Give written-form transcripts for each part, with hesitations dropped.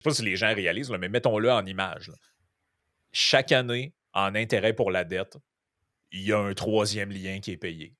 sais pas si les gens réalisent, là, mais mettons-le en image. Là. Chaque année, en intérêt pour la dette, il y a un troisième lien qui est payé.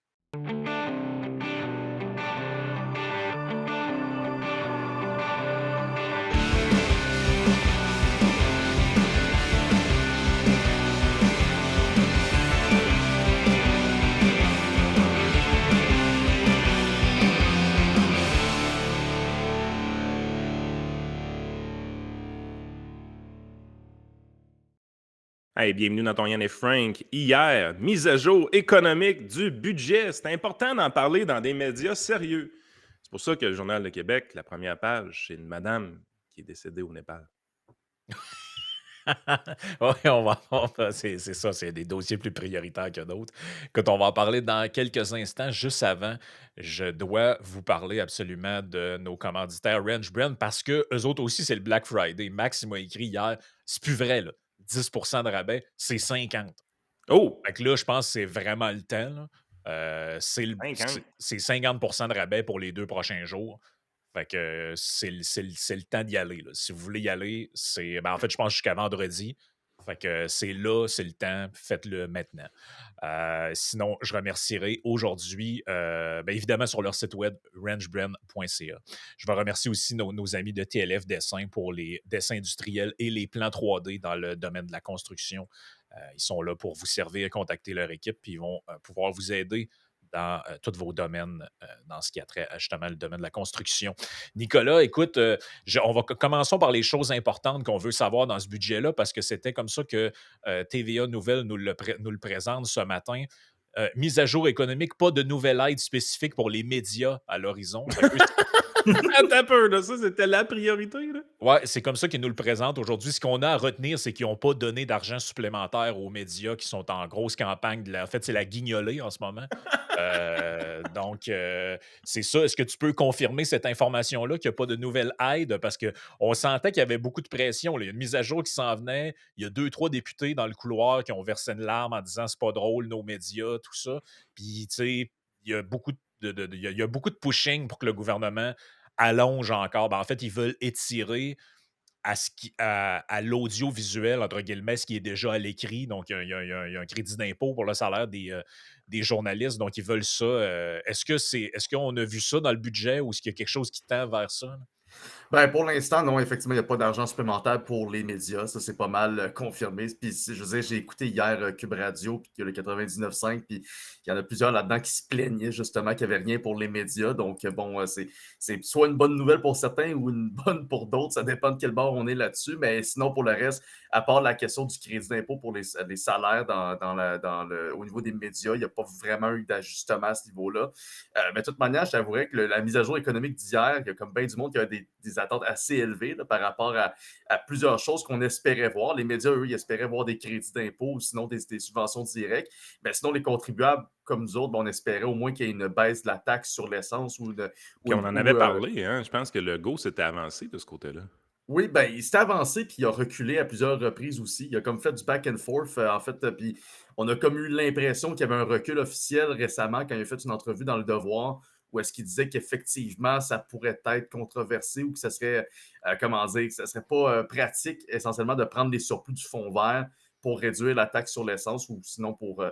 Hey, bienvenue dans ton Yann et Frank. Hier, mise à jour économique du budget. C'est important d'en parler dans des médias sérieux. C'est pour ça que le Journal de Québec, la première page, c'est une madame qui est décédée au Népal. Oui, c'est ça, c'est des dossiers plus prioritaires que d'autres. Écoute, on va en parler dans quelques instants. Juste avant, je dois vous parler absolument de nos commanditaires Range Brand parce que eux autres aussi, c'est le Black Friday. Max, il m'a écrit hier, c'est plus vrai, là. 10% de rabais, c'est 50. Oh! Fait que là, je pense que c'est vraiment le temps, là. C'est 50. 50% de rabais pour les 2 prochains jours. Fait que c'est le temps d'y aller, là. Si vous voulez y aller, en fait, je pense jusqu'à vendredi. Fait que c'est là, c'est le temps, faites-le maintenant. Sinon, je remercierai aujourd'hui, évidemment, sur leur site web, rangebrand.ca. Je vais remercier aussi nos amis de TLF Dessin pour les dessins industriels et les plans 3D dans le domaine de la construction. Ils sont là pour vous servir, contacter leur équipe, puis ils vont pouvoir vous aider dans tous vos domaines, dans ce qui a trait à justement le domaine de la construction. Nicolas, écoute, commençons par les choses importantes qu'on veut savoir dans ce budget-là, parce que c'était comme ça que TVA Nouvelle nous le présente ce matin. Mise à jour économique, pas de nouvelle aide spécifique pour les médias à l'horizon. Attends un peu, là, ça, c'était la priorité, là? Ouais, c'est comme ça qu'ils nous le présentent aujourd'hui. Ce qu'on a à retenir, c'est qu'ils n'ont pas donné d'argent supplémentaire aux médias qui sont en grosse campagne. En fait, c'est la guignolée en ce moment. Donc, c'est ça. Est-ce que tu peux confirmer cette information-là, qu'il n'y a pas de nouvelle aide? Parce qu'on sentait qu'il y avait beaucoup de pression. Là. Il y a une mise à jour qui s'en venait. Il y a 2, 3 députés dans le couloir qui ont versé une larme en disant c'est pas drôle, nos médias, tout ça. Puis, tu sais, il y a beaucoup il y a beaucoup de pushing pour que le gouvernement allonge encore. En fait, ils veulent étirer à l'audiovisuel, entre guillemets, ce qui est déjà à l'écrit. Donc, il y a un crédit d'impôt pour le salaire des journalistes. Donc, ils veulent ça. Est-ce qu'on a vu ça dans le budget ou est-ce qu'il y a quelque chose qui tend vers ça? Là? Ben, pour l'instant, non, effectivement, il n'y a pas d'argent supplémentaire pour les médias. Ça, c'est pas mal confirmé. Puis, je veux dire, j'ai écouté hier Cube Radio, puis qu'il y a le 99.5, puis il y en a plusieurs là-dedans qui se plaignaient justement qu'il n'y avait rien pour les médias. Donc, bon, c'est soit une bonne nouvelle pour certains ou une bonne pour d'autres. Ça dépend de quel bord on est là-dessus. Mais sinon, pour le reste, à part la question du crédit d'impôt pour les salaires au niveau des médias, il n'y a pas vraiment eu d'ajustement à ce niveau-là. Mais de toute manière, je t'avouerais que la mise à jour économique d'hier, il y a comme bien du monde qui a des attentes assez élevées là, par rapport à plusieurs choses qu'on espérait voir. Les médias, eux, ils espéraient voir des crédits d'impôt ou sinon des subventions directes. Mais sinon, les contribuables comme nous autres, on espérait au moins qu'il y ait une baisse de la taxe sur l'essence Puis on en avait parlé, hein? Je pense que le go s'était avancé de ce côté-là. Oui, ben, il s'est avancé puis il a reculé à plusieurs reprises aussi. Il a comme fait du back and forth, en fait, puis on a comme eu l'impression qu'il y avait un recul officiel récemment quand il a fait une entrevue dans Le Devoir où est-ce qu'il disait qu'effectivement, ça pourrait être controversé ou que ça serait, comment dire, que ça serait pas pratique essentiellement de prendre les surplus du fonds vert pour réduire la taxe sur l'essence ou sinon pour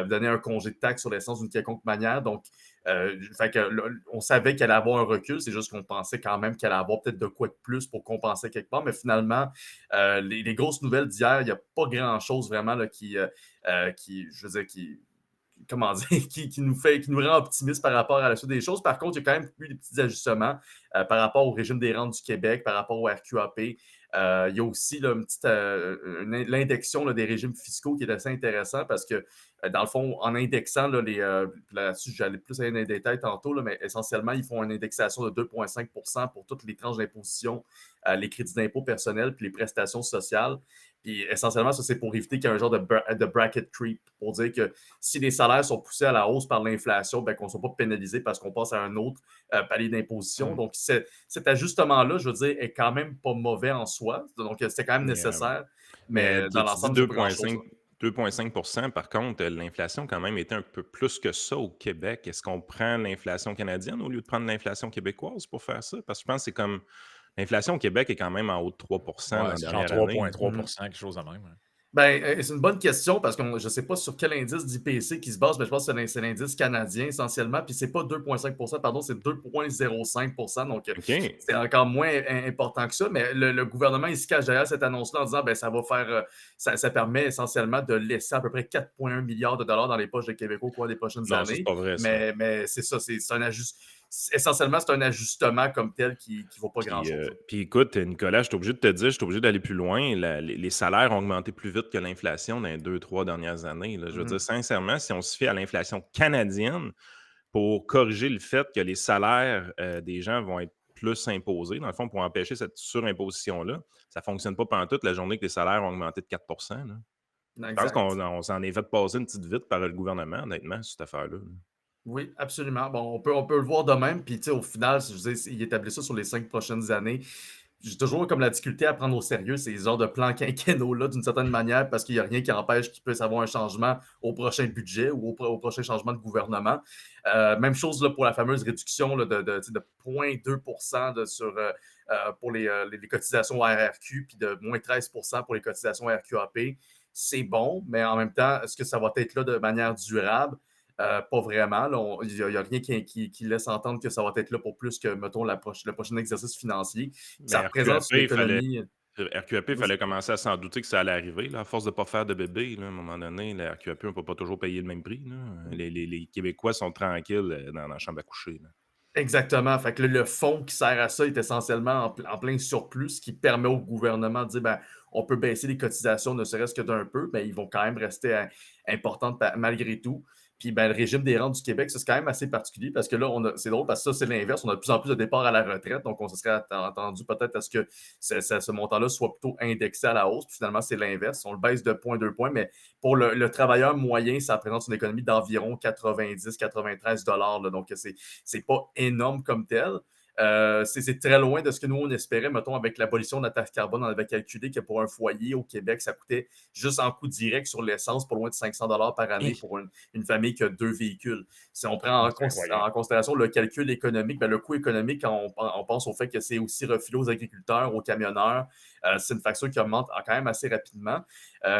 donner un congé de taxe sur l'essence d'une quelconque manière. Donc, fait que, on savait qu'elle allait avoir un recul, c'est juste qu'on pensait quand même qu'elle allait avoir peut-être de quoi de plus pour compenser quelque part, mais finalement, les grosses nouvelles d'hier, il n'y a pas grand-chose vraiment là, je veux dire, comment dire, qui nous rend optimistes par rapport à la suite des choses. Par contre, il y a quand même eu des petits ajustements par rapport au régime des rentes du Québec, par rapport au RQAP. Il y a aussi là, l'indexion là, des régimes fiscaux qui est assez intéressant parce que, dans le fond, en indexant, là-dessus, j'allais plus aller dans les détails tantôt, là, mais essentiellement, ils font une indexation de 2,5 pour toutes les tranches d'imposition, les crédits d'impôt personnels puis les prestations sociales. Puis essentiellement, ça, c'est pour éviter qu'il y ait un genre de bracket creep, pour dire que si les salaires sont poussés à la hausse par l'inflation, ben, qu'on ne soit pas pénalisé parce qu'on passe à un autre palier d'imposition. Donc, cet ajustement-là, je veux dire, est quand même pas mauvais en soi. Donc, c'était quand même nécessaire. Mais Mais dans tu dis l'ensemble, c'est pas grand-chose. 2,5 par contre, l'inflation quand même était un peu plus que ça au Québec. Est-ce qu'on prend l'inflation canadienne au lieu de prendre l'inflation québécoise pour faire ça? Parce que je pense que c'est comme L'inflation au Québec est quand même en haut de 3 dans Ouais, la c'est genre dernière année, là. 3,3 Mhm. quelque chose de même. Ben, c'est une bonne question parce que je ne sais pas sur quel indice d'IPC qui se base, mais je pense que c'est l'indice canadien essentiellement. Puis c'est pas 2,5 pardon, c'est 2,05 donc OK. c'est encore moins important que ça. Mais le gouvernement, il se cache derrière cette annonce-là en disant ben, ça va faire, ça permet essentiellement de laisser à peu près 4,1 milliards de dollars dans les poches des Québécois au cours des prochaines Non, ça, c'est années. pas vrai, ça. Mais c'est ça, c'est un essentiellement, c'est un ajustement comme tel qui ne vaut pas Puis, grand-chose. puis écoute, Nicolas, je suis obligé de te dire, je suis obligé d'aller plus loin. Les salaires ont augmenté plus vite que l'inflation dans les 2, 3 dernières années, là. Je veux dire, Mhm. sincèrement, si on se fie à l'inflation canadienne pour corriger le fait que les salaires des gens vont être plus imposés, dans le fond, pour empêcher cette surimposition-là, ça ne fonctionne pas pantoute la journée que les salaires ont augmenté de 4 là. Je pense Exact. qu'on s'en est fait passer une petite vite par le gouvernement, honnêtement, sur cette affaire-là. Oui, absolument. Bon, on peut le voir de même. Puis, tu sais, au final, je veux dire, il établit ça sur les 5 prochaines années. J'ai toujours comme la difficulté à prendre au sérieux ces genres de plans quinquennaux-là, d'une certaine manière, parce qu'il n'y a rien qui empêche qu'il puisse avoir un changement au prochain budget ou au prochain changement de gouvernement. Même chose là, pour la fameuse réduction là, tu sais, de 0,2 sur, pour les cotisations RRQ, puis de moins 13 pour les cotisations RQAP. C'est bon, mais en même temps, est-ce que ça va être là de manière durable? Pas vraiment. Il n'y a rien qui laisse entendre que ça va être là pour plus que, mettons, le prochain exercice financier. Ça Mais représente une économie. RQAP, il Vas-y. fallait commencer à s'en douter que ça allait arriver, là, à force de ne pas faire de bébé, là, à un moment donné, la RQAP, on ne peut pas toujours payer le même prix, là. Les Québécois sont tranquilles dans la chambre à coucher, là. Exactement. Fait que le fonds qui sert à ça est essentiellement en plein surplus, ce qui permet au gouvernement de dire ben, on peut baisser les cotisations ne serait-ce que d'un peu, mais ils vont quand même rester importantes malgré tout. Puis ben, le régime des rentes du Québec, ça, c'est quand même assez particulier parce que là, c'est drôle parce que ça, c'est l'inverse. On a de plus en plus de départs à la retraite. Donc, on se serait attendu peut-être à ce que ce montant-là soit plutôt indexé à la hausse. Puis finalement, c'est l'inverse. On le baisse de 0,2 points, mais pour le travailleur moyen, ça représente une économie d'environ 90-93 dollars. Donc, c'est pas énorme comme tel. C'est très loin de ce que nous, on espérait, mettons, avec l'abolition de la taxe carbone. On avait calculé que pour un foyer au Québec, ça coûtait juste en coût direct sur l'essence pas loin de 500 dollars par année Hi! pour une famille qui a 2 véhicules. Si on prend C'est incroyable. en considération le calcul économique, ben, le coût économique, quand on pense au fait que c'est aussi refilé aux agriculteurs, aux camionneurs, c'est une facture qui augmente quand même assez rapidement.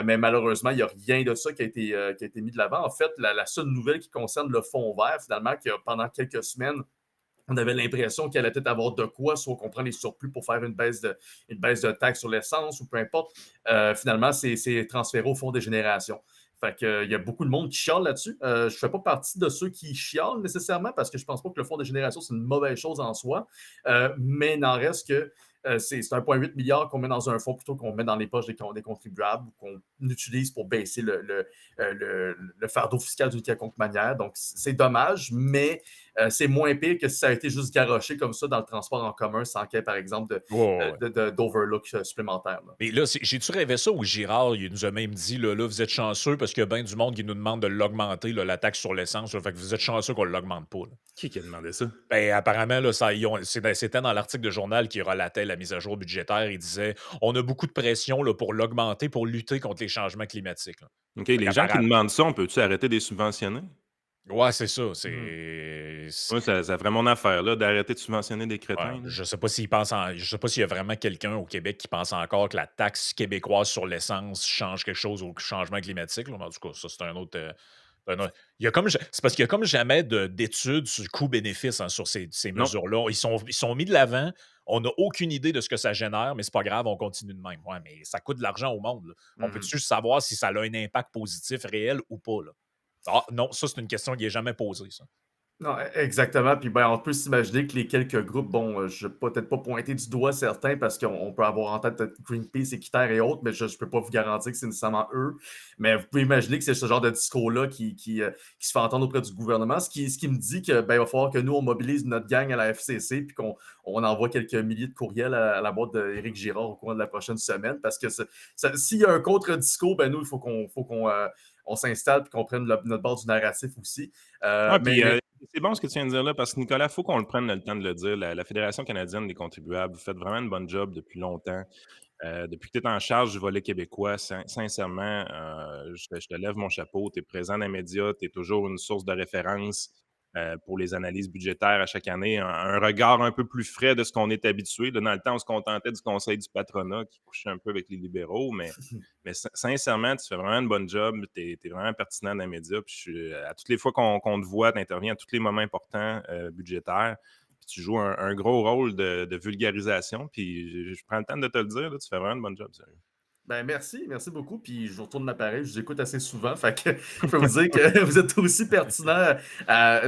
Mais malheureusement, il n'y a rien de ça qui a été mis de l'avant. En fait, la seule nouvelle qui concerne le fonds vert, finalement, que pendant quelques semaines, on avait l'impression qu'elle allait peut-être avoir de quoi, soit qu'on prend les surplus pour faire une baisse de taxe sur l'essence ou peu importe. Finalement, c'est transféré au fonds des générations. Fait que, il y a beaucoup de monde qui chiale là-dessus. Je ne fais pas partie de ceux qui chialent nécessairement parce que je ne pense pas que le fonds des générations, c'est une mauvaise chose en soi. Mais il n'en reste que c'est 1,8 milliard qu'on met dans un fonds plutôt qu'on met dans les poches des contribuables ou qu'on utilise pour baisser le fardeau fiscal d'une quelconque manière. Donc, c'est dommage, mais c'est moins pire que si ça a été juste garoché comme ça dans le transport en commun sans qu'il y ait, par exemple, Ouais, ouais, ouais. d'overlook supplémentaire. Là. Mais là, j'ai-tu rêvé ça ou Girard, il nous a même dit, là, vous êtes chanceux parce qu'il y a bien du monde qui nous demande de l'augmenter, là, la taxe sur l'essence. Là, fait que vous êtes chanceux qu'on ne l'augmente pas. Là. Qui a demandé ça? Ben, apparemment, là, c'était dans l'article de journal qui relatait la mise à jour budgétaire. Il disait on a beaucoup de pression là, pour l'augmenter, pour lutter contre les changements climatiques. Là. OK, Fait les gens qui qu'apparemment, demandent ça, on peut-tu arrêter de les subventionner? ouais, c'est ça. Mhm. Moi, ça ferait mon affaire, là, d'arrêter de subventionner des Ouais, crétins, là. je sais pas s'il y a vraiment quelqu'un au Québec qui pense encore que la taxe québécoise sur l'essence change quelque chose au changement climatique. Là. Mais en tout cas, ça, c'est un autre. Il y a comme, c'est parce qu'il y a comme jamais d'études sur le coût-bénéfice hein, sur ces Non. mesures-là. Ils sont mis de l'avant. On n'a aucune idée de ce que ça génère, mais c'est pas grave, on continue de même. Ouais, mais ça coûte de l'argent au monde. Là. On Mhm. peut-tu savoir si ça a un impact positif réel ou pas? Là? Ah, non, ça, c'est une question qui n'est jamais posée. Ça. Non, exactement. Puis ben, on peut s'imaginer que les quelques groupes, bon, je ne vais peut-être pas pointer du doigt certains parce qu'on peut avoir en tête peut-être Greenpeace, Équiterre et autres, mais je ne peux pas vous garantir que c'est nécessairement eux. Mais vous pouvez imaginer que c'est ce genre de discours-là qui se fait entendre auprès du gouvernement, ce qui me dit que ben, il va falloir que nous, on mobilise notre gang à la FCC puis qu'on envoie quelques milliers de courriels à la boîte d'Éric Girard au cours de la prochaine semaine parce que s'il y a un contre-discours, ben nous, il faut qu'on s'installe et qu'on prenne notre bord du narratif aussi. Ah, Mais, puis mais c'est bon ce que tu viens de dire là, parce que Nicolas, il faut qu'on le prenne le temps de le dire. La Fédération canadienne des contribuables, vous faites vraiment une bonne job depuis longtemps. Depuis que tu es en charge du volet québécois, sincèrement, je te lève mon chapeau. Tu es présent dans les médias, tu es toujours une source de référence. pour les analyses budgétaires à chaque année, un regard un peu plus frais de ce qu'on est habitué. Là, dans le temps, on se contentait du conseil du patronat qui couchait un peu avec les libéraux, mais sincèrement, tu fais vraiment une bonne job. Tu es vraiment pertinent dans les médias. Puis à toutes les fois qu'on te voit, tu interviens à tous les moments importants budgétaires. Puis tu joues un gros rôle de vulgarisation. Puis je prends le temps de te le dire, là, tu fais vraiment une bonne job, sérieux. Ben merci beaucoup. Puis je vous retourne l'appareil, je vous écoute assez souvent. Fait que je peux vous dire que vous êtes aussi pertinent,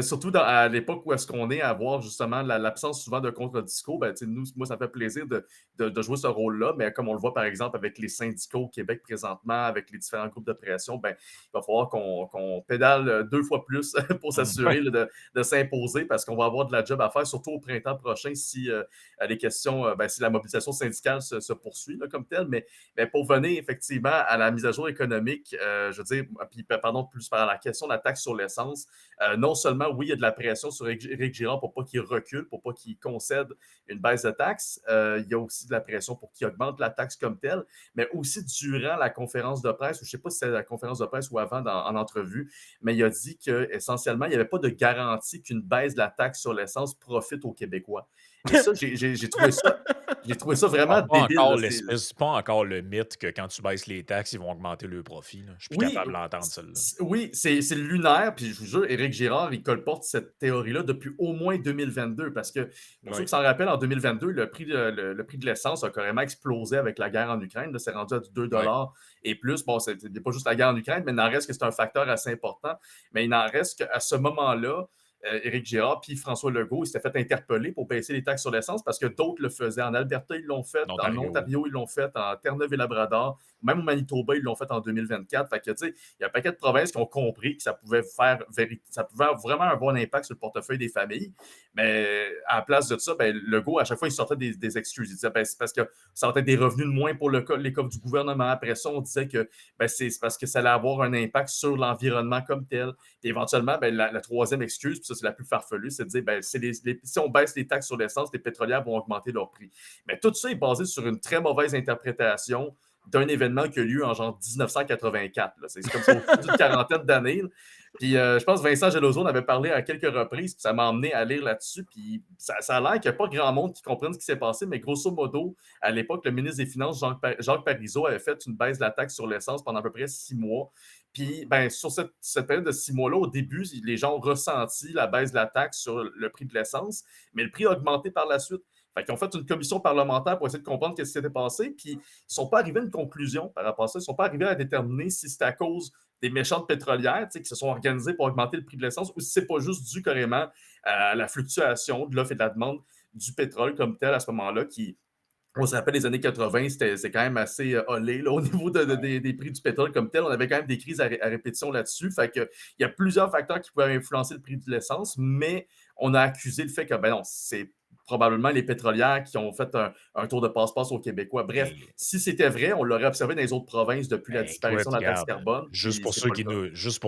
surtout à l'époque où est-ce qu'on est, à voir justement l'absence souvent de contre-discours. Ben, tu sais, moi, ça fait plaisir de jouer ce rôle-là, mais comme on le voit par exemple avec les syndicats au Québec présentement, avec les différents groupes de pression, ben, il va falloir qu'on pédale 2 fois plus pour s'assurer là, de s'imposer parce qu'on va avoir de la job à faire, surtout au printemps prochain si les questions, si la mobilisation syndicale se poursuit là, comme telle. Mais pour venir effectivement à la mise à jour économique, je veux dire, puis pardon, plus par la question de la taxe sur l'essence, non seulement, oui, il y a de la pression sur Éric Girard pour pas qu'il recule, pour pas qu'il concède une baisse de taxe, il y a aussi de la pression pour qu'il augmente la taxe comme telle, mais aussi durant la conférence de presse, ou je ne sais pas si c'est la conférence de presse ou avant en entrevue, mais il a dit qu'essentiellement, il n'y avait pas de garantie qu'une baisse de la taxe sur l'essence profite aux Québécois. Et ça, j'ai trouvé ça vraiment débile. C'est pas encore le mythe que quand tu baisses les taxes, ils vont augmenter le profit. Là. Je suis plus Oui, capable d'entendre celle-là. oui, c'est lunaire, puis je vous jure, Éric Girard, il colporte cette théorie-là depuis au moins 2022, parce que, pour ceux Oui. qui s'en rappellent, en 2022, le prix de l'essence a carrément explosé avec la guerre en Ukraine. C'est rendu à du 2 Ouais. et plus. Bon, c'est pas juste la guerre en Ukraine, mais il en reste que c'est un facteur assez important. Mais il en reste qu'à ce moment-là, Éric Girard puis François Legault, ils s'étaient fait interpeller pour baisser les taxes sur l'essence parce que d'autres le faisaient. En Alberta, ils l'ont fait. En Ontario, ils l'ont fait. En Terre-Neuve-et-Labrador. Même au Manitoba, ils l'ont fait en 2024. Fait que, tu sais, il y a un paquet de provinces qui ont compris que ça pouvait avoir vraiment un bon impact sur le portefeuille des familles. Mais à la place de ça, ben, Legault, à chaque fois, il sortait des excuses. Il disait, ben, c'est parce que ça aurait des revenus de moins pour les coffres du gouvernement. Après ça, on disait que ben, c'est parce que ça allait avoir un impact sur l'environnement comme tel. Et éventuellement, ben, la troisième excuse, puis ça, c'est la plus farfelue, c'est de dire, ben, si on baisse les taxes sur l'essence, les pétrolières vont augmenter leur prix. Mais tout ça est basé sur une très mauvaise interprétation d'un événement qui a lieu en genre 1984. Là. C'est comme ça, au bout d'une quarantaine d'années. Là. Puis je pense que Vincent Geloso en avait parlé à quelques reprises, puis ça m'a emmené à lire là-dessus. Puis ça a l'air qu'il n'y a pas grand monde qui comprenne ce qui s'est passé, mais grosso modo, à l'époque, le ministre des Finances, Jacques Parizeau, avait fait une baisse de la taxe sur l'essence pendant à peu près 6 mois. Puis, ben, sur cette période de 6 mois-là, au début, les gens ont ressenti la baisse de la taxe sur le prix de l'essence, mais le prix a augmenté par la suite. Fait qu'ils ont fait une commission parlementaire pour essayer de comprendre ce qui s'était passé, puis ils ne sont pas arrivés à une conclusion par rapport à ça. Ils ne sont pas arrivés à déterminer si c'était à cause des méchantes pétrolières qui se sont organisées pour augmenter le prix de l'essence ou si c'est pas juste dû carrément à la fluctuation de l'offre et de la demande du pétrole comme tel à ce moment-là qui, on se rappelle les années 80, c'est quand même assez holé là, au niveau des prix du pétrole comme tel. On avait quand même des crises à répétition là-dessus. Fait que, il y a plusieurs facteurs qui pouvaient influencer le prix de l'essence, mais on a accusé le fait que ben non, c'est probablement les pétrolières qui ont fait un tour de passe-passe aux Québécois. Bref, si c'était vrai, on l'aurait observé dans les autres provinces depuis la disparition de la taxe carbone. Juste pour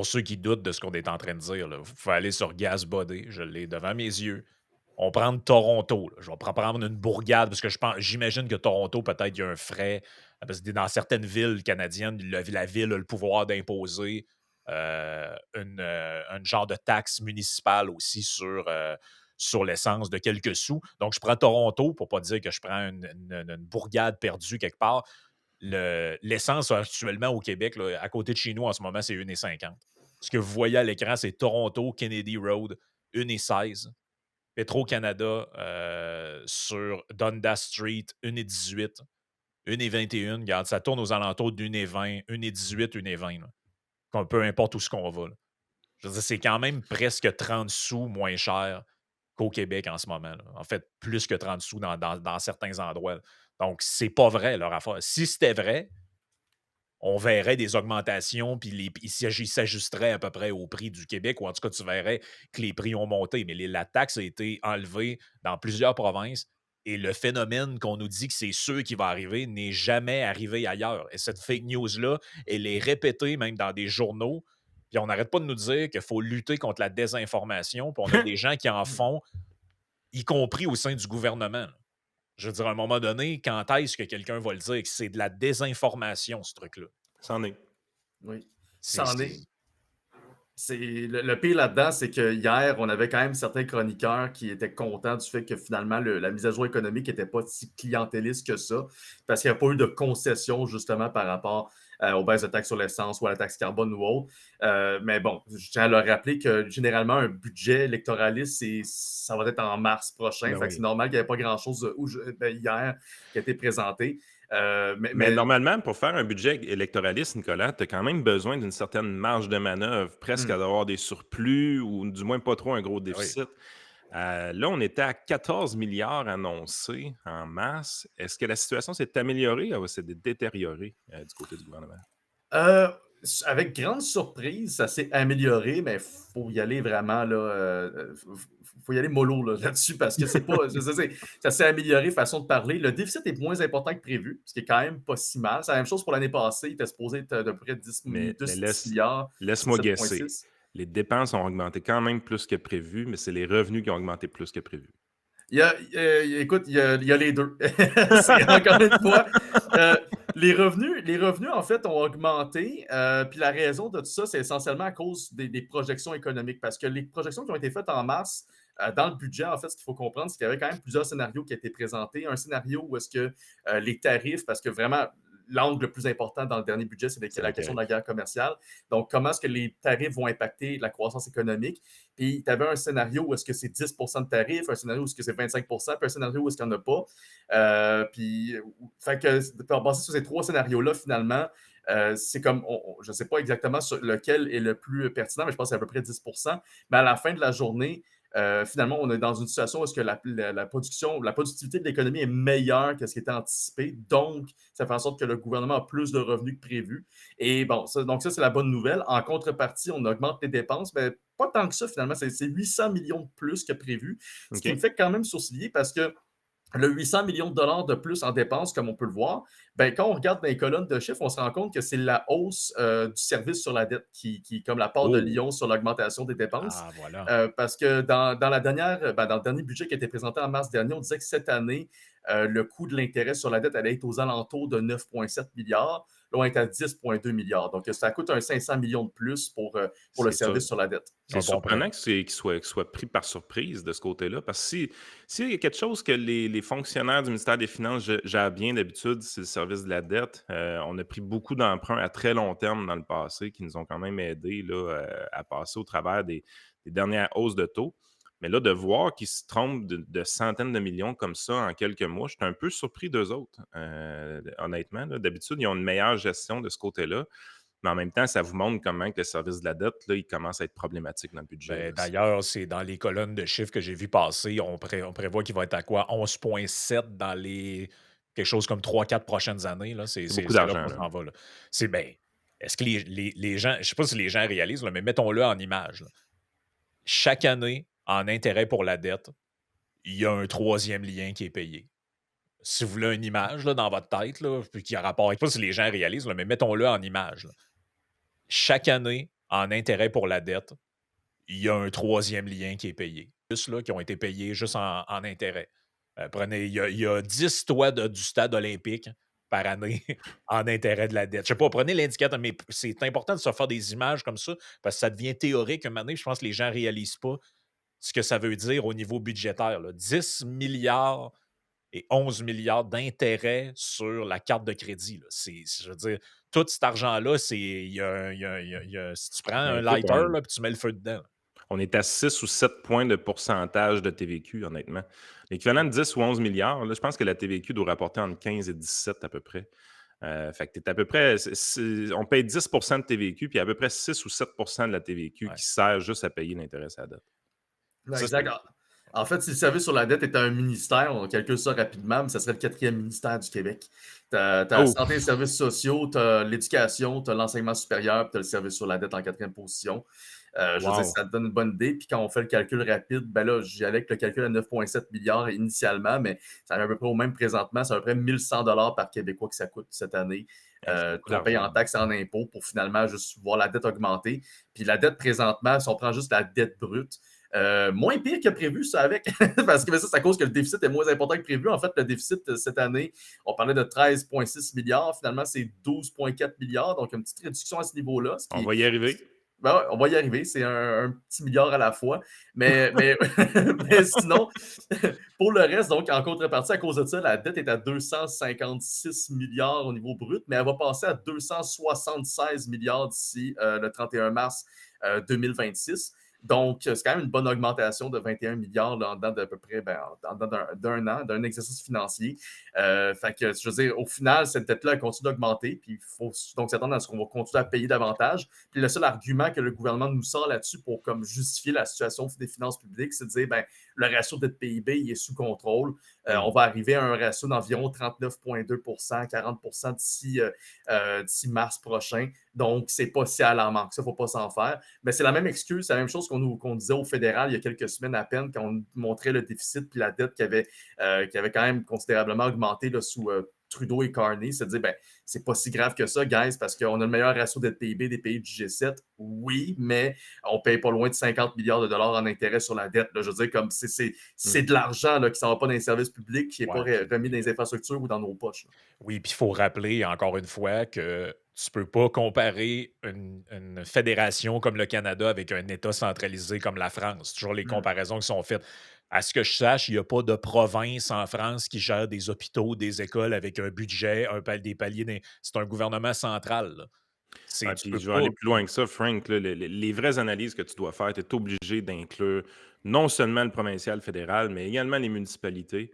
ceux qui doutent de ce qu'on est en train de dire, là, vous pouvez aller sur Gasbody, je l'ai devant mes yeux. On prend Toronto. Là. Je vais prendre une bourgade parce que j'imagine que Toronto, peut-être, il y a un frais. Parce que dans certaines villes canadiennes, la ville a le pouvoir d'imposer une genre de taxe municipale aussi sur l'essence de quelques sous. Donc, je prends Toronto pour ne pas dire que je prends une bourgade perdue quelque part. L'essence actuellement au Québec, là, à côté de chez nous en ce moment, c'est 1,50. Ce que vous voyez à l'écran, c'est Toronto, Kennedy Road, 1,16. Petro-Canada sur Dundas Street, 1,18, 1,21. Regarde, ça tourne aux alentours d'1,20, 1,18, 1,20. Peu importe où ce qu'on va. Là. Je veux dire, c'est quand même presque 30 sous moins cher qu'au Québec en ce moment. Là. En fait, plus que 30 sous dans certains endroits. Là. Donc, c'est pas vrai leur affaire. Si c'était vrai, on verrait des augmentations, puis ils s'ajusteraient à peu près au prix du Québec, ou en tout cas, tu verrais que les prix ont monté. Mais la taxe a été enlevée dans plusieurs provinces, et le phénomène qu'on nous dit que c'est sûr qui va arriver n'est jamais arrivé ailleurs. Et cette fake news-là, elle est répétée même dans des journaux, puis on n'arrête pas de nous dire qu'il faut lutter contre la désinformation, puis on a des gens qui en font, y compris au sein du gouvernement. Là. Je veux dire, à un moment donné, quand est-ce que quelqu'un va le dire que c'est de la désinformation, ce truc-là? C'en est. Oui, C'est c'en est. Le pire là-dedans, c'est que hier, on avait quand même certains chroniqueurs qui étaient contents du fait que finalement, la mise à jour économique n'était pas si clientéliste que ça, parce qu'il n'y a pas eu de concession justement par rapport aux baisses de taxes sur l'essence ou à la taxe carbone ou autre. Mais bon, je tiens à leur rappeler que généralement, un budget électoraliste, ça va être en mars prochain. Ben Fait que c'est oui. normal qu'il n'y avait pas grand-chose hier qui a été présenté. Mais normalement, pour faire un budget électoraliste, Nicolas, tu as quand même besoin d'une certaine marge de manœuvre, presque à hmm. d'avoir des surplus ou du moins pas trop un gros Ben oui. déficit. Là, on était à 14 milliards annoncés en mars. Est-ce que la situation s'est améliorée ou s'est détériorée du côté du gouvernement? Euh, Avec grande surprise, ça s'est amélioré, mais il faut y aller vraiment là, faut y aller mollo là-dessus parce que c'est pas, ça s'est amélioré façon de parler. Le déficit est moins important que prévu, ce qui est quand même pas si mal. C'est la même chose pour l'année passée. Il était supposé être d'à peu près 10, Mais 10 milliards, c'est laisse-moi guesser. 7,6. Les dépenses ont augmenté quand même plus que prévu, mais c'est les revenus qui ont augmenté plus que prévu. Écoute, il y a les deux. C'est encore une fois, euh, les revenus, en fait, ont augmenté. Puis la raison de tout ça, c'est essentiellement à cause des projections économiques. Parce que les projections qui ont été faites en mars, dans le budget, en fait, ce qu'il faut comprendre, c'est qu'il y avait quand même plusieurs scénarios qui ont été présentés. Un scénario où est-ce que les tarifs, parce que vraiment, l'angle le plus important dans le dernier budget, c'est C'est la les question de la tarifs. guerre commerciale. Donc, comment est-ce que les tarifs vont impacter la croissance économique? Puis, tu avais un scénario où est-ce que c'est 10 de tarifs, un scénario où est-ce que c'est 25 puis un scénario où est-ce qu'il n'y en a pas. Puis, fait que, basé sur ces trois scénarios-là, finalement, c'est comme, je ne sais pas exactement sur lequel est le plus pertinent, mais je pense que c'est à peu près 10. Mais à la fin de la journée, finalement, on est dans une situation où est-ce que la productivité de l'économie est meilleure que ce qui était anticipé. Donc, ça fait en sorte que le gouvernement a plus de revenus que prévu. Et bon, donc ça, c'est la bonne nouvelle. En contrepartie, on augmente les dépenses, mais pas tant que ça, finalement. C'est 800 millions de plus que prévu, ce qui me OK. fait quand même sourciller parce que le 800 millions de dollars de plus en dépenses, comme on peut le voir, ben, quand on regarde dans les colonnes de chiffres, on se rend compte que c'est la hausse du service sur la dette qui comme la part de Oh! Lyon sur l'augmentation des dépenses. Ah, voilà. Parce que dans le dernier budget qui a été présenté en mars dernier, on disait que cette année, le coût de l'intérêt sur la dette allait être aux alentours de 9,7 milliards. Là, on est à 10,2 milliards. Donc, ça coûte un 500 millions de plus pour le C'est ça. service sur la dette. C'est Un bon surprenant prêt. qu'il soit pris par surprise de ce côté-là, parce que s'il y a quelque chose que les fonctionnaires du ministère des Finances gèrent bien d'habitude, c'est le service de la dette. On a pris beaucoup d'emprunts à très long terme dans le passé qui nous ont quand même aidés là, à passer au travers des dernières hausses de taux. Mais là, de voir qu'ils se trompent de centaines de millions comme ça en quelques mois, je suis un peu surpris d'eux autres, honnêtement. Là. D'habitude, ils ont une meilleure gestion de ce côté-là. Mais en même temps, ça vous montre comment que le service de la dette, là, il commence à être problématique dans le budget. Là. Ben, d'ailleurs, c'est dans les colonnes de chiffres que j'ai vu passer, on prévoit qu'il va être à quoi? 11,7 dans les quelque chose comme 3-4 prochaines années. Là. C'est beaucoup C'est là d'argent, qu'on là. s'en va. Là. C'est ben, est-ce que les gens, je ne sais pas si les gens réalisent, là, mais mettons-le en image. Là. Chaque année, en intérêt pour la dette, il y a un troisième lien qui est payé. Si vous voulez une image là, dans votre tête, là, puis qui a rapport, je ne sais pas si les gens réalisent, là, mais mettons-le en image. Là. Chaque année, en intérêt pour la dette, il y a un troisième lien qui est payé. Plus là, qui ont été payés juste en intérêt. Il y a 10 toits du stade olympique par année en intérêt de la dette. Je sais pas, prenez l'indicateur, mais c'est important de se faire des images comme ça parce que ça devient théorique. Un année, je pense que les gens ne réalisent pas ce que ça veut dire au niveau budgétaire. Là. 10 milliards et 11 milliards d'intérêts sur la carte de crédit. Là. Je veux dire, tout cet argent-là, si tu prends Ben, un écoute, lighter là, puis tu mets le feu dedans. on est à 6 ou 7 points de pourcentage de TVQ, honnêtement. L'équivalent de 10 ou 11 milliards, là, je pense que la TVQ doit rapporter entre 15 et 17 à peu près. Fait que t'es à peu près, on paye 10 de TVQ, puis il y a à peu près 6 ou 7 de la TVQ Ouais. qui sert juste à payer l'intérêt à la dette. Ça, Exact. En fait, si le service sur la dette était un ministère, on calcule ça rapidement, mais ça serait le quatrième ministère du Québec. Tu as la Oh! santé et les services sociaux, tu as l'éducation, tu as l'enseignement supérieur, puis tu as le service sur la dette en quatrième position. Je veux dire, Wow! ça te donne une bonne idée. Puis quand on fait le calcul rapide, ben là, j'y allais avec le calcul à 9,7 milliards initialement, mais ça arrive à peu près au même présentement. C'est à peu près 1100 $ par Québécois que ça coûte cette année. C'est beaucoup Qu'on paye d'argent. en taxes et en impôts pour finalement juste voir la dette augmenter. Puis la dette présentement, si on prend juste la dette brute, moins pire que prévu, ça avec, parce que ça, c'est à cause que le déficit est moins important que prévu. En fait, le déficit cette année, on parlait de 13,6 milliards. Finalement, c'est 12,4 milliards. Donc, une petite réduction à ce niveau-là. On va y arriver. Ben ouais, on va y arriver, c'est un petit milliard à la fois. Mais, mais sinon, pour le reste, donc en contrepartie, à cause de ça, la dette est à 256 milliards au niveau brut, mais elle va passer à 276 milliards d'ici le 31 mars 2026. Donc, c'est quand même une bonne augmentation de 21 milliards là, en dedans d'à peu près en dedans d'un an, d'un exercice financier. Fait que, je veux dire, au final, cette dette-là elle continue d'augmenter, puis il faut donc s'attendre à ce qu'on va continuer à payer davantage. Puis le seul argument que le gouvernement nous sort là-dessus pour comme justifier la situation des finances publiques, c'est de dire ben, le ratio dette PIB il est sous contrôle. On va arriver à un ratio d'environ 39,2 40 d'ici mars prochain. Donc, c'est pas si alarmant que ça, il ne faut pas s'en faire. Mais c'est la même excuse, c'est la même chose qu'on disait au fédéral il y a quelques semaines à peine, quand on montrait le déficit puis la dette qui avait quand même considérablement augmenté là, sous Trudeau et Carney. C'est de dire, ben, c'est pas si grave que ça, guys, parce qu'on a le meilleur ratio dette PIB des pays du G7. Oui, mais on paye pas loin de 50 milliards de dollars en intérêt sur la dette. Là. Je veux dire, comme c'est de l'argent là, qui s'en va pas dans les services publics, qui n'est pas Ouais, puis remis dans les infrastructures ou dans nos poches. Là. oui, puis il faut rappeler encore une fois que tu peux pas comparer une fédération comme le Canada avec un État centralisé comme la France. C'est toujours les Mm. comparaisons qui sont faites. À ce que je sache, il n'y a pas de province en France qui gère des hôpitaux, des écoles avec un budget, des paliers. C'est un gouvernement central. Là. Ouais, Tu puis peux je vais pas. aller plus loin que ça, Frank. Là, les vraies analyses que tu dois faire, tu es obligé d'inclure non seulement le provincial fédéral, mais également les municipalités,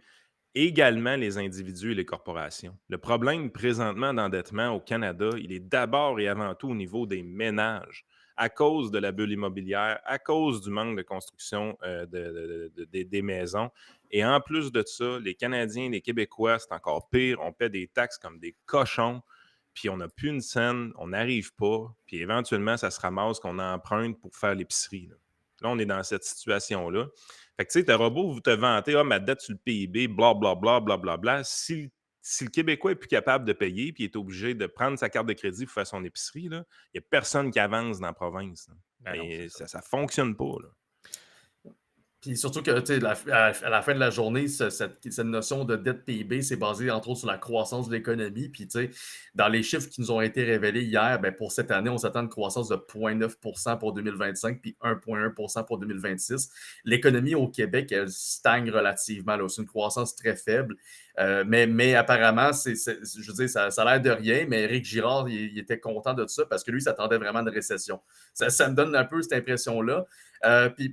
également les individus et les corporations. Le problème présentement d'endettement au Canada, il est d'abord et avant tout au niveau des ménages, à cause de la bulle immobilière, à cause du manque de construction des maisons. Et en plus de ça, les Canadiens, les Québécois, c'est encore pire. On paie des taxes comme des cochons, puis on n'a plus une scène, on n'arrive pas, puis éventuellement, ça se ramasse qu'on emprunte pour faire l'épicerie. Là, on est dans cette situation-là. Fait que, tu sais, t'auras beau vous te vanter, ah, ma dette sur le PIB, blablabla, blablabla. Si le Québécois est plus capable de payer puis est obligé de prendre sa carte de crédit pour faire son épicerie, il n'y a personne qui avance dans la province. Là. Ben non, c'est Et ça. ça ne fonctionne pas. Là. Puis surtout que, tu sais, à la fin de la journée, cette notion de dette PIB, c'est basé entre autres sur la croissance de l'économie. Puis, tu sais, dans les chiffres qui nous ont été révélés hier, ben, pour cette année, on s'attend à une croissance de 0,9 pour 2025 puis 1,1 pour 2026. L'économie au Québec, elle stagne relativement. C'est une croissance très faible. Mais apparemment, je veux dire, ça a l'air de rien, mais Éric Girard, il était content de ça parce que lui, il s'attendait vraiment à une récession. Ça me donne un peu cette impression-là. Puis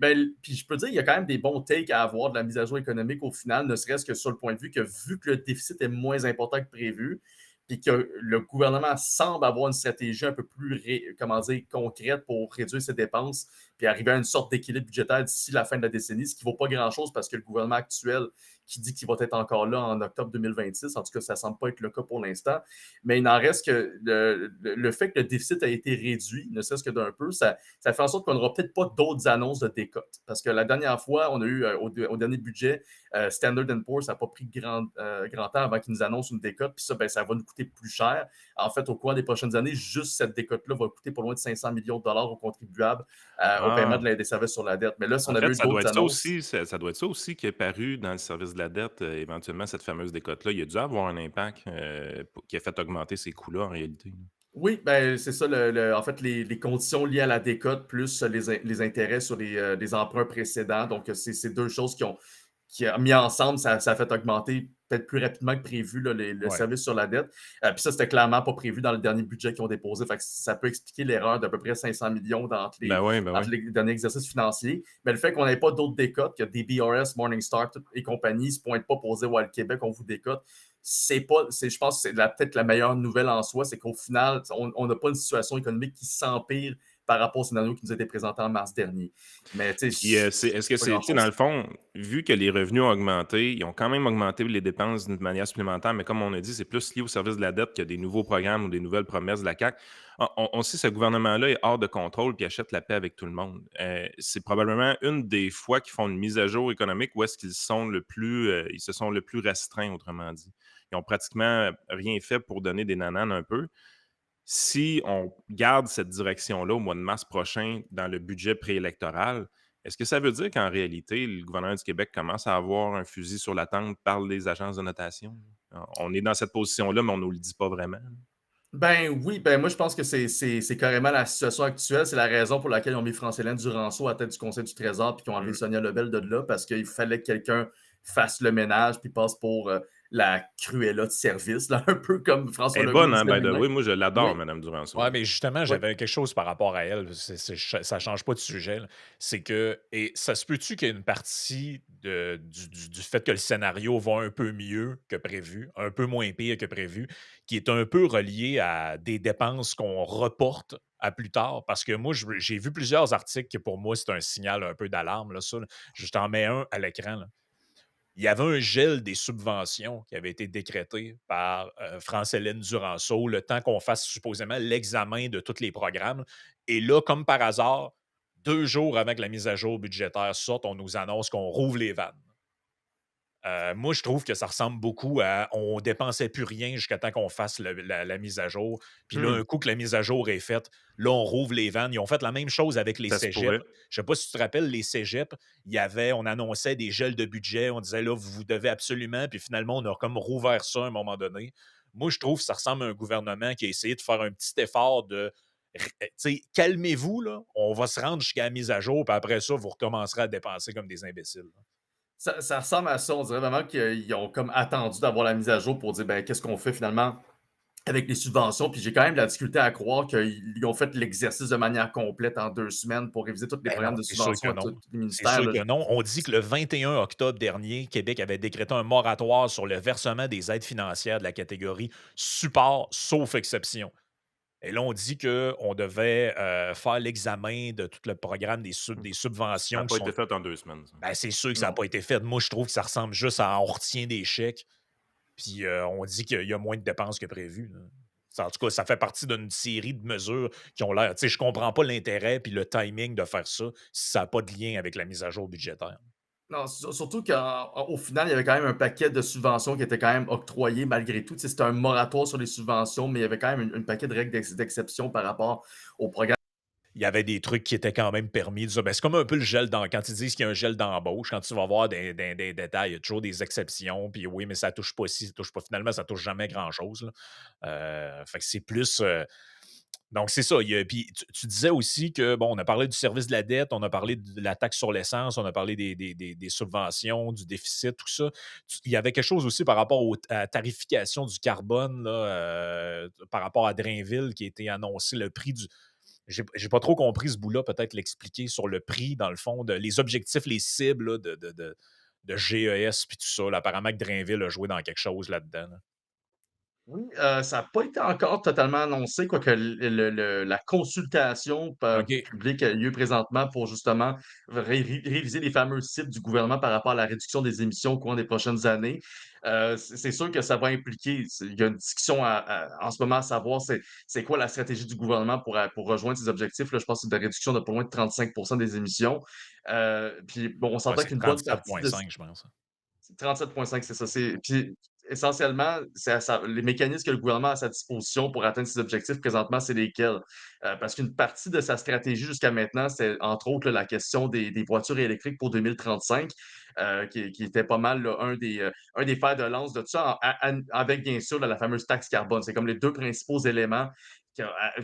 je peux dire, il y a quand même des bons takes à avoir de la mise à jour économique au final, ne serait-ce que sur le point de vue que vu que le déficit est moins important que prévu, puis que le gouvernement semble avoir une stratégie un peu plus comment dire, concrète pour réduire ses dépenses, puis arriver à une sorte d'équilibre budgétaire d'ici la fin de la décennie, ce qui ne vaut pas grand-chose parce que le gouvernement actuel qui dit qu'il va être encore là en octobre 2026, en tout cas, ça ne semble pas être le cas pour l'instant, mais il n'en reste que le fait que le déficit a été réduit, ne serait-ce que d'un peu, ça fait en sorte qu'on n'aura peut-être pas d'autres annonces de décote. Parce que la dernière fois, on a eu au dernier budget, Standard Poor's, ça n'a pas pris grand temps avant qu'ils nous annoncent une décote. Puis ça, ben, ça va nous coûter plus cher. En fait, au cours des prochaines années, juste cette décote-là va coûter pas loin de 500 millions de dollars aux contribuables au paiement Ah, des services sur la dette. Mais là, si on en avait fait, eu ça doit d'autres être ça annonces, aussi, ça doit être ça aussi qui est paru dans le service de la dette, éventuellement, cette fameuse décote-là. Il a dû avoir un impact qui a fait augmenter ces coûts-là en réalité. oui, ben, c'est ça. En fait, les conditions liées à la décote plus les intérêts sur les emprunts précédents. Donc, c'est deux choses qui a mis ensemble, ça a fait augmenter peut-être plus rapidement que prévu là, le Ouais. service sur la dette. Puis ça, c'était clairement pas prévu dans le dernier budget qu'ils ont déposé. Fait que ça peut expliquer l'erreur d'à peu près 500 millions Ben entre oui. les derniers exercices financiers. Mais le fait qu'on n'ait pas d'autres décotes, que DBRS, Morningstar et compagnie ne se pointent pas pour dire ouais, le Québec, on vous décote, je pense que c'est peut-être la meilleure nouvelle en soi, c'est qu'au final, on n'a pas une situation économique qui s'empire par rapport au scénario qui nous a été présenté en mars dernier. Mais tu Puis, sais, est-ce que pas c'est, tu sais, dans grand-chose. le fond, vu que les revenus ont augmenté, ils ont quand même augmenté les dépenses d'une manière supplémentaire, mais comme on a dit, c'est plus lié au service de la dette que des nouveaux programmes ou des nouvelles promesses de la CAQ. On sait que ce gouvernement-là est hors de contrôle puis achète la paix avec tout le monde. C'est probablement une des fois qu'ils font une mise à jour économique où est-ce qu'ils sont ils se sont le plus restreints, autrement dit. Ils ont pratiquement rien fait pour donner des nananes un peu. Si on garde cette direction-là au mois de mars prochain dans le budget préélectoral, est-ce que ça veut dire qu'en réalité, le gouvernement du Québec commence à avoir un fusil sur la tempe par les agences de notation? On est dans cette position-là, mais on ne nous le dit pas vraiment. Ben oui, ben moi je pense que c'est carrément la situation actuelle. C'est la raison pour laquelle ils ont mis France-Hélène Duranceau à la tête du Conseil du Trésor puis qu'ils ont enlevé Mmh. Sonia Lebel de là parce qu'il fallait que quelqu'un fasse le ménage puis passe pour la Cruella de service, là, un peu comme François Elle est Legault bonne, hein, disait by the way. lui-même. Moi, je l'adore, Oui, Madame Duranceau, Ouais, là. mais justement, oui. j'avais quelque chose par rapport à elle. Ça change pas de sujet, là. C'est que, et ça se peut-tu qu'il y ait une partie du fait que le scénario va un peu mieux que prévu, un peu moins pire que prévu, qui est un peu relié à des dépenses qu'on reporte à plus tard? Parce que moi, j'ai vu plusieurs articles que pour moi, c'est un signal un peu d'alarme, là, ça, là. Je t'en mets un à l'écran, là. Il y avait un gel des subventions qui avait été décrété par France-Hélène Duranceau, le temps qu'on fasse supposément l'examen de tous les programmes. Et là, comme par hasard, 2 jours avant que la mise à jour budgétaire sorte, on nous annonce qu'on rouvre les vannes. Moi, je trouve que ça ressemble beaucoup à on dépensait plus rien jusqu'à temps qu'on fasse la mise à jour. Puis là, Hmm. un coup que la mise à jour est faite, là, on rouvre les vannes. Ils ont fait la même chose avec les Ça se cégeps. pourrait. Je ne sais pas si tu te rappelles, les cégeps, on annonçait des gels de budget. On disait là, vous devez absolument. Puis finalement, on a comme rouvert ça à un moment donné. Moi, je trouve que ça ressemble à un gouvernement qui a essayé de faire un petit effort de. Tu sais, calmez-vous, là. On va se rendre jusqu'à la mise à jour. Puis après ça, vous recommencerez à dépenser comme des imbéciles. Ça ressemble à ça. On dirait vraiment qu'ils ont comme attendu d'avoir la mise à jour pour dire ben, qu'est-ce qu'on fait finalement avec les subventions. Puis j'ai quand même de la difficulté à croire qu'ils ont fait l'exercice de manière complète en 2 semaines pour réviser tous les Ben programmes non, de c'est sûr subventions que à tous non. les C'est ministères, sûr là. que non. On dit que le 21 octobre dernier, Québec avait décrété un moratoire sur le versement des aides financières de la catégorie support, sauf exception. Et là, on dit qu'on devait faire l'examen de tout le programme des Ça n'a subventions qui pas sont. été fait en 2 semaines, ça. Ben, c'est sûr que ça n'a Non. pas été fait. Moi, je trouve que ça ressemble juste à on retient des chèques, puis on dit qu'il y a moins de dépenses que prévu, là. En tout cas, ça fait partie d'une série de mesures qui ont l'air. Tu sais, je comprends pas l'intérêt puis le timing de faire ça si ça n'a pas de lien avec la mise à jour budgétaire. Non, surtout qu'au final, il y avait quand même un paquet de subventions qui étaient quand même octroyées malgré tout. Tu sais, c'était un moratoire sur les subventions, mais il y avait quand même un paquet de règles d'exception par rapport au programme. Il y avait des trucs qui étaient quand même permis. Ben, c'est comme un peu le gel quand ils disent qu'il y a un gel d'embauche, quand tu vas voir des détails, il y a toujours des exceptions. Puis oui, mais ça touche pas ci, ça touche pas. Finalement, ça touche jamais grand-chose, là. Fait que c'est plus. Donc, c'est ça. Puis tu disais aussi que, bon, on a parlé du service de la dette, on a parlé de la taxe sur l'essence, on a parlé des subventions, du déficit, tout ça. Il y avait quelque chose aussi par rapport à la tarification du carbone, là, par rapport à Drainville, qui a été annoncé, le prix du. J'ai pas trop compris ce bout-là, peut-être l'expliquer sur le prix, dans le fond, les objectifs, les cibles là, de GES, puis tout ça. Là. Apparemment que Drainville a joué dans quelque chose là-dedans, là. Oui, ça n'a pas été encore totalement annoncé, quoique la consultation OK. publique a lieu présentement pour justement réviser les fameuses cibles du gouvernement par rapport à la réduction des émissions au cours des prochaines années. C'est sûr que ça va impliquer, il y a une discussion en ce moment à savoir c'est quoi la stratégie du gouvernement pour rejoindre ces objectifs. Là, je pense que c'est de réduction de pas loin de 35 des émissions. Puis bon, on Ouais, s'entend c'est qu'une bonne partie de 37,5, je pense. 37,5, c'est ça. Puis essentiellement, les mécanismes que le gouvernement a à sa disposition pour atteindre ses objectifs présentement, c'est lesquels? Parce qu'une partie de sa stratégie jusqu'à maintenant, c'est entre autres là, la question des voitures électriques pour 2035, qui était pas mal là, un des fers de lance de tout ça, avec bien sûr là, la fameuse taxe carbone. C'est comme les deux principaux éléments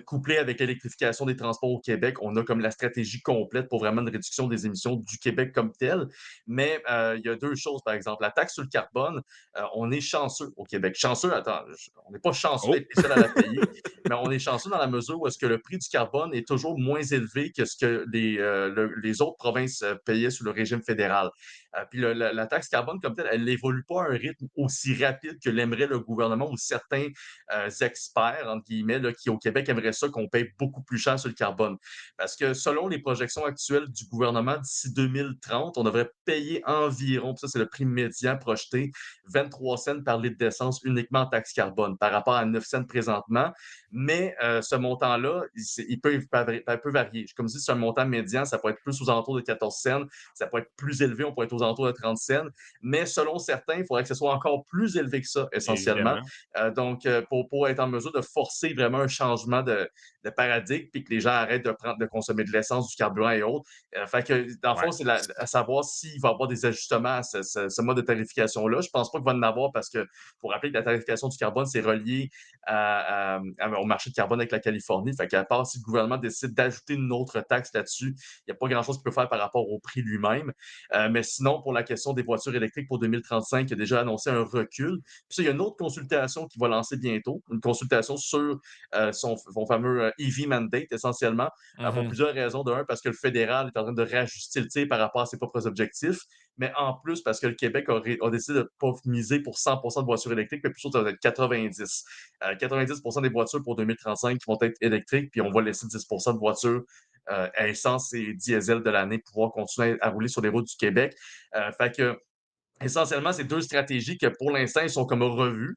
couplés avec l'électrification des transports au Québec. On a comme la stratégie complète pour vraiment une réduction des émissions du Québec comme tel. Mais il y a deux choses, par exemple. La taxe sur le carbone, on est chanceux au Québec. Chanceux, attends, on n'est pas chanceux Oh! d'être les seuls à la payer, mais on est chanceux dans la mesure où est-ce que le prix du carbone est toujours moins élevé que ce que les autres provinces payaient sous le régime fédéral. Puis la taxe carbone comme telle, elle n'évolue pas à un rythme aussi rapide que l'aimerait le gouvernement ou certains experts, entre guillemets, là, qui au Québec aimeraient ça qu'on paye beaucoup plus cher sur le carbone. Parce que selon les projections actuelles du gouvernement, d'ici 2030, on devrait payer environ, ça c'est le prix médian projeté, 23 cents par litre d'essence uniquement en taxe carbone par rapport à 9 cents présentement. Mais ce montant-là, peut varier. Comme je dis, c'est un montant médian, ça peut être plus aux alentours de 14 cents, ça peut être plus élevé, on peut être aux alentours de 30 cents. Mais selon certains, il faudrait que ce soit encore plus élevé que ça, essentiellement. Évidemment. Donc, pour être en mesure de forcer vraiment un changement changement de paradigme, puis que les gens arrêtent de consommer de l'essence, du carburant et autres. Fait que, dans le Ouais. fond, c'est à savoir s'il va y avoir des ajustements à ce mode de tarification-là. Je pense pas qu'il va en avoir parce que, faut rappeler que la tarification du carbone, c'est relié au marché de carbone avec la Californie. Fait qu'à part si le gouvernement décide d'ajouter une autre taxe là-dessus, il n'y a pas grand-chose qu'il peut faire par rapport au prix lui-même. Mais sinon, pour la question des voitures électriques pour 2035, il a déjà annoncé un recul. Puis ça, il y a une autre consultation qui va lancer bientôt, une consultation sur son fameux EV mandate, essentiellement, pour Mhm. plusieurs raisons. D'un, parce que le fédéral est en train de réajuster le tir par rapport à ses propres objectifs, mais en plus parce que le Québec a décidé de ne pas miser pour 100% de voitures électriques, mais plutôt ça va être 90. 90% des voitures pour 2035 qui vont être électriques, puis on va laisser 10% de voitures à essence et diesel de l'année pouvoir continuer à rouler sur les routes du Québec. Fait que essentiellement, c'est deux stratégies que pour l'instant, ils sont comme revues.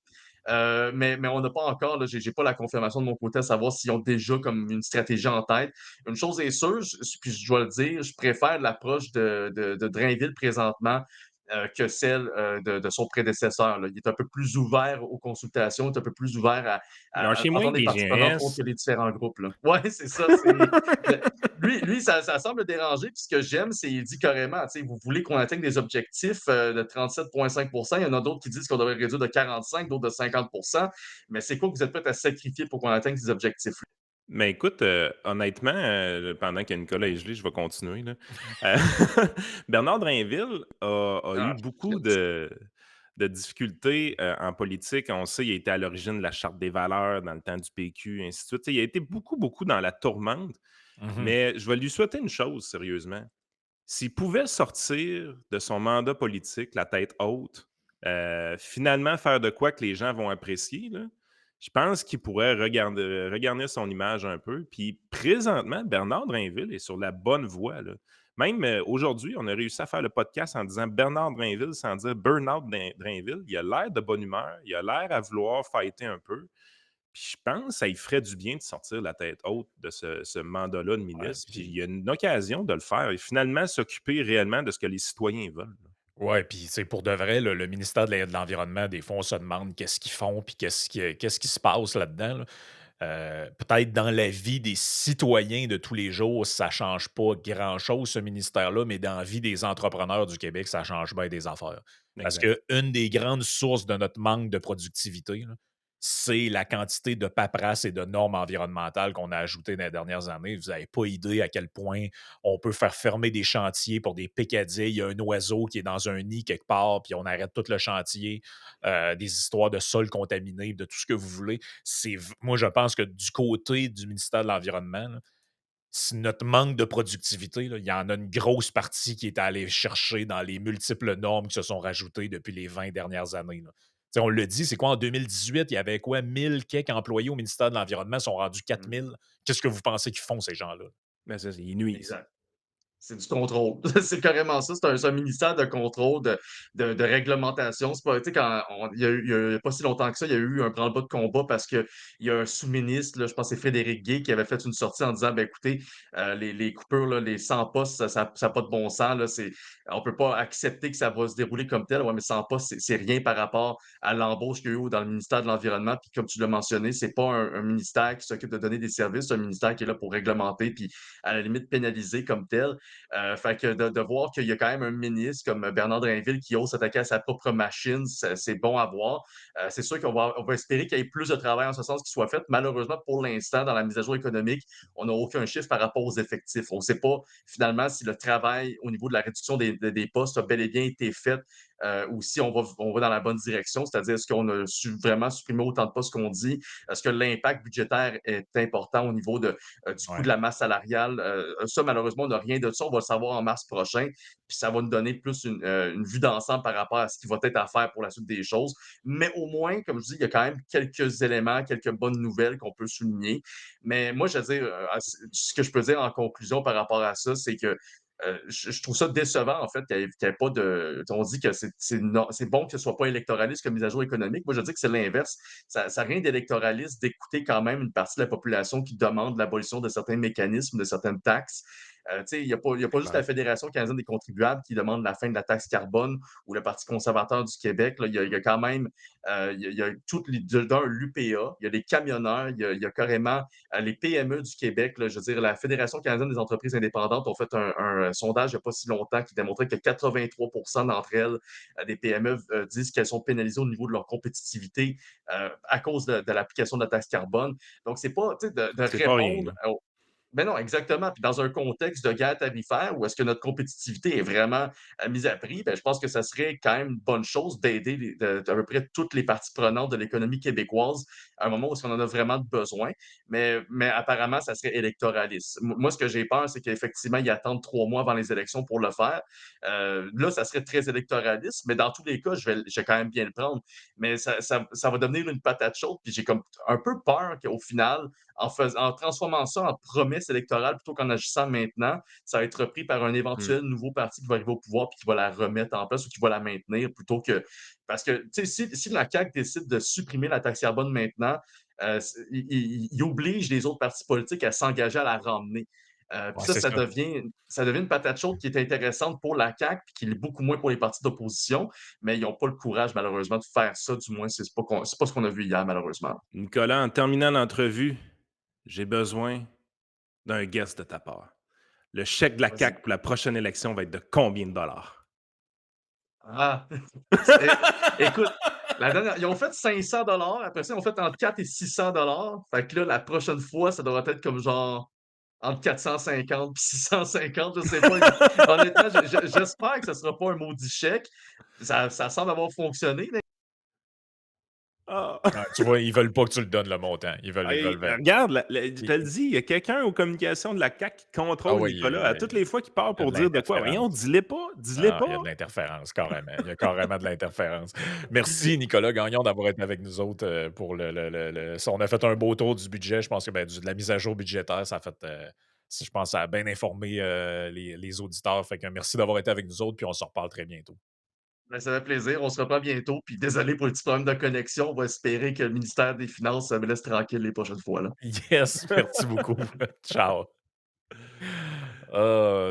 Mais on n'a pas encore, là, j'ai pas la confirmation de mon côté à savoir s'ils ont déjà comme une stratégie en tête. Une chose est sûre, puis je dois le dire, je préfère l'approche de Drainville présentement que celle de son prédécesseur, là. Il est un peu plus ouvert aux consultations, il est un peu plus ouvert à Lâchez-moi entendre avec les des parties prenantes autres GS. que les différents groupes. Là. Ouais, c'est ça. Lui, ça semble le déranger. Puis ce que j'aime, c'est qu'il dit carrément, tu sais, vous voulez qu'on atteigne des objectifs de 37,5. Il y en a d'autres qui disent qu'on devrait réduire de 45, d'autres de 50. Mais c'est quoi que vous êtes prêts à sacrifier pour qu'on atteigne ces objectifs-là? Mais écoute, honnêtement, pendant que Nicolas est gelé, je vais continuer, là. Euh, Bernard Drainville a eu Ah, beaucoup de difficultés en politique. On sait, il a été à l'origine de la Charte des valeurs dans le temps du PQ, ainsi de suite. Tu sais, il a été beaucoup, beaucoup dans la tourmente. Mhm. Mais je vais lui souhaiter une chose, sérieusement. S'il pouvait sortir de son mandat politique, la tête haute, finalement faire de quoi que les gens vont apprécier, là, je pense qu'il pourrait regarder son image un peu. Puis présentement, Bernard Drainville est sur la bonne voie, là. Même aujourd'hui, on a réussi à faire le podcast en disant Bernard Drainville sans dire Bernard Drainville. Il a l'air de bonne humeur, il a l'air à vouloir fighter un peu. Puis je pense que ça lui ferait du bien de sortir la tête haute de ce mandat-là de Ouais, ministre. Puis il puis y a une occasion de le faire et finalement s'occuper réellement de ce que les citoyens veulent. ouais, puis c'est pour de vrai, le ministère de l'Environnement, des fois, on se demande qu'est-ce qu'ils font, puis qu'est-ce qui se passe là-dedans, là. Peut-être dans la vie des citoyens de tous les jours, ça change pas grand-chose, ce ministère-là, mais dans la vie des entrepreneurs du Québec, ça change bien des affaires. Parce Exact. qu'une des grandes sources de notre manque de productivité, là, c'est la quantité de paperasse et de normes environnementales qu'on a ajoutées dans les dernières années. Vous n'avez pas idée à quel point on peut faire fermer des chantiers pour des pécadilles. Il y a un oiseau qui est dans un nid quelque part, puis on arrête tout le chantier. Des histoires de sol contaminé, de tout ce que vous voulez. Moi, je pense que du côté du ministère de l'Environnement, là, notre manque de productivité, là, il y en a une grosse partie qui est allée chercher dans les multiples normes qui se sont rajoutées depuis les 20 dernières années, là. Tu sais, on le dit, c'est quoi en 2018, il y avait quoi, 1000 quelques employés au ministère de l'Environnement, ils sont rendus Mm. 4000. Qu'est-ce que vous pensez qu'ils font, ces gens-là? Mais ça, ils nuisent. Exact. C'est du contrôle. C'est carrément ça. C'est un ministère de contrôle, de réglementation. C'est pas, tu sais, il y a pas si longtemps que ça, il y a eu un branle-bas de combat parce qu'il y a un sous-ministre, là, je pense que c'est Frédéric Gay, qui avait fait une sortie en disant, ben écoutez, les coupures, là, les 100 postes, ça n'a pas de bon sens. Là, on peut pas accepter que ça va se dérouler comme tel. Ouais, mais 100 postes, c'est rien par rapport à l'embauche qu'il y a eu dans le ministère de l'Environnement. Puis comme tu l'as mentionné, c'est pas un ministère qui s'occupe de donner des services, c'est un ministère qui est là pour réglementer puis à la limite pénaliser comme tel. Fait que de voir qu'il y a quand même un ministre comme Bernard Drainville qui ose s'attaquer à sa propre machine, c'est bon à voir. C'est sûr qu'on va espérer qu'il y ait plus de travail en ce sens qui soit fait. Malheureusement, pour l'instant, dans la mise à jour économique, on n'a aucun chiffre par rapport aux effectifs. On ne sait pas finalement si le travail au niveau de la réduction des postes a bel et bien été fait ou si on va dans la bonne direction, c'est-à-dire est-ce qu'on a vraiment supprimé autant de postes qu'on dit? Est-ce que l'impact budgétaire est important au niveau du coût de Ouais. la masse salariale? Ça, malheureusement, on n'a rien de ça. On va le savoir en mars prochain. Puis ça va nous donner plus une vue d'ensemble par rapport à ce qui va être à faire pour la suite des choses. Mais au moins, comme je dis, il y a quand même quelques éléments, quelques bonnes nouvelles qu'on peut souligner. Mais moi, je veux dire, ce que je peux dire en conclusion par rapport à ça, c'est que je trouve ça décevant, en fait, qu'il n'y ait pas de. On dit que c'est bon que ce ne soit pas électoraliste comme mise à jour économique. Moi, je dis que c'est l'inverse. Ça n'a rien d'électoraliste d'écouter quand même une partie de la population qui demande l'abolition de certains mécanismes, de certaines taxes. Il n'y a, pas- y a pas juste la Clair. Fédération canadienne des contribuables qui demande la fin de la taxe carbone ou le Parti conservateur du Québec. Là. Il y a quand même il y a toutes les, d'un, l'UPA, il y a les camionneurs, il y a carrément les PME du Québec. Là. Je veux dire, la Fédération canadienne des entreprises indépendantes ont fait un sondage il n'y a pas si longtemps qui démontrait que 83 d'entre elles, des PME, disent qu'elles sont pénalisées au niveau de leur compétitivité à cause de l'application de la taxe carbone. Donc, c'est pas de C'est pas rien, répondre là. ben non, exactement. Puis dans un contexte de guerre tarifaire où est-ce que notre compétitivité est vraiment mise à prix, ben, je pense que ça serait quand même une bonne chose d'aider à peu près toutes les parties prenantes de l'économie québécoise à un moment où on en a vraiment besoin. Mais apparemment, ça serait électoraliste. Moi, ce que j'ai peur, c'est qu'effectivement, ils attendent 3 mois avant les élections pour le faire. Là, ça serait très électoraliste, mais dans tous les cas, je vais quand même bien le prendre. Mais ça va devenir une patate chaude. Puis j'ai comme un peu peur qu'au final, en transformant ça en promesse électorale plutôt qu'en agissant maintenant, ça va être repris par un Hmm. éventuel nouveau parti qui va arriver au pouvoir puis qui va la remettre en place ou qui va la maintenir plutôt que. Parce que, tu sais, si la CAQ décide de supprimer la taxe carbone maintenant, il oblige les autres partis politiques à s'engager à la ramener. Puis Ouais, ça, c'est ça. ça devient une patate chaude qui est intéressante pour la CAQ puis qui l'est beaucoup moins pour les partis d'opposition, mais ils n'ont pas le courage, malheureusement, de faire ça. Du moins, c'est pas ce qu'on a vu hier, malheureusement. Nicolas, en terminant l'entrevue, j'ai besoin d'un guess de ta part. Le chèque de la Vas-y. CAQ pour la prochaine élection va être de combien de dollars? Ah! Écoute, ils ont fait 500 après ça, ils ont fait entre 4 et 600 Fait que là, la prochaine fois, ça devrait être comme genre entre 450 et 650, je sais pas. Honnêtement, j'espère que ce sera pas un maudit chèque. Ça semble avoir fonctionné, mais Ah! Ouais, tu vois, ils veulent pas que tu le donnes le montant. Ils Hey, veulent vendre. regarde, je te Puis- le dis, il y a quelqu'un aux communications de la CAQ qui Ah contrôle oui, Nicolas. À toutes les fois qu'il part il y a pour de dire de quoi, voyons, l'interférence. dis-le pas, dis-le Ah, il y a pas. de l'interférence, carrément. Il y a carrément de l'interférence. Merci, Nicolas Gagnon, d'avoir été avec nous autres pour ça. On a fait un beau tour du budget. Je pense que de la mise à jour budgétaire, ça a fait, je pense, ça a bien informé les auditeurs. Fait que merci d'avoir été avec nous autres, puis on se reparle très bientôt. ben, ça fait plaisir. On se reprend bientôt. Puis désolé pour le petit problème de connexion. On va espérer que le ministère des Finances me laisse tranquille les prochaines fois. Là. Yes, merci beaucoup. Ciao.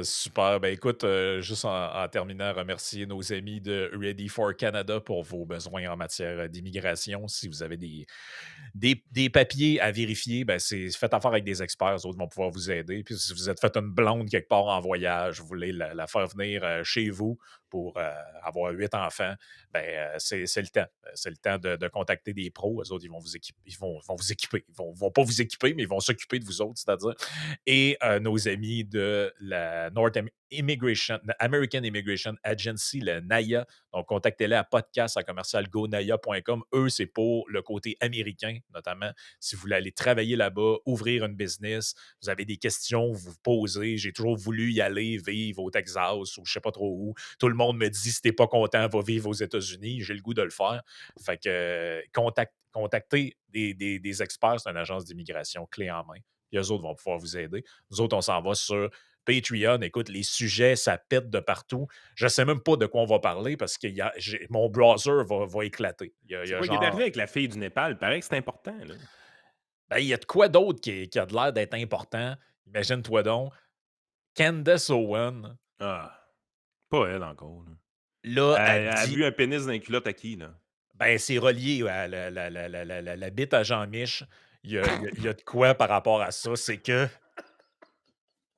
Super. Ben écoute, juste en terminant, remercier nos amis de Ready for Canada pour vos besoins en matière d'immigration. Si vous avez des papiers à vérifier, ben faites affaire avec des experts, eux autres vont pouvoir vous aider. Puis si vous êtes fait une blonde quelque part en voyage, vous voulez la faire venir chez vous pour avoir 8 enfants, ben c'est le temps. C'est le temps de contacter des pros. Eux autres, ils vont vous équiper. Vont vous équiper. Vont pas vous équiper, mais ils vont s'occuper de vous autres, c'est-à-dire. Et nos amis de la American Immigration Agency, le NAIA. Donc, contactez-les à podcast@commercialgonaya.com. Eux, c'est pour le côté américain, notamment si vous voulez aller travailler là-bas, ouvrir une business, vous avez des questions, vous vous posez. J'ai toujours voulu y aller, vivre au Texas ou je sais pas trop où. Tout le monde me dit, si t'es pas content, va vivre aux États-Unis. J'ai le goût de le faire. Fait que contactez des experts, c'est une agence d'immigration clé en main. Puis eux autres vont pouvoir vous aider. Nous autres, on s'en va sur Patreon. Écoute, les sujets, ça pète de partout. Je ne sais même pas de quoi on va parler parce que mon browser va éclater. Il y C'est a quoi qui est arrivé genre. avec la fille du Népal? Il paraît que c'est important, là. Ben, il y a de quoi d'autre qui a de l'air d'être important. Imagine-toi donc. Candace Owen, Ah, pas elle encore, là. là, a Elle a dit. vu un pénis dans les culottes à qui, là? Ben, c'est relié à la bite à Jean-Mich. Il y a de quoi par rapport à ça. C'est que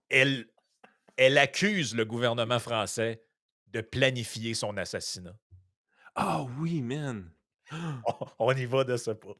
elle, elle accuse le gouvernement français de planifier son assassinat. Ah oui, man! On y va de ce pas.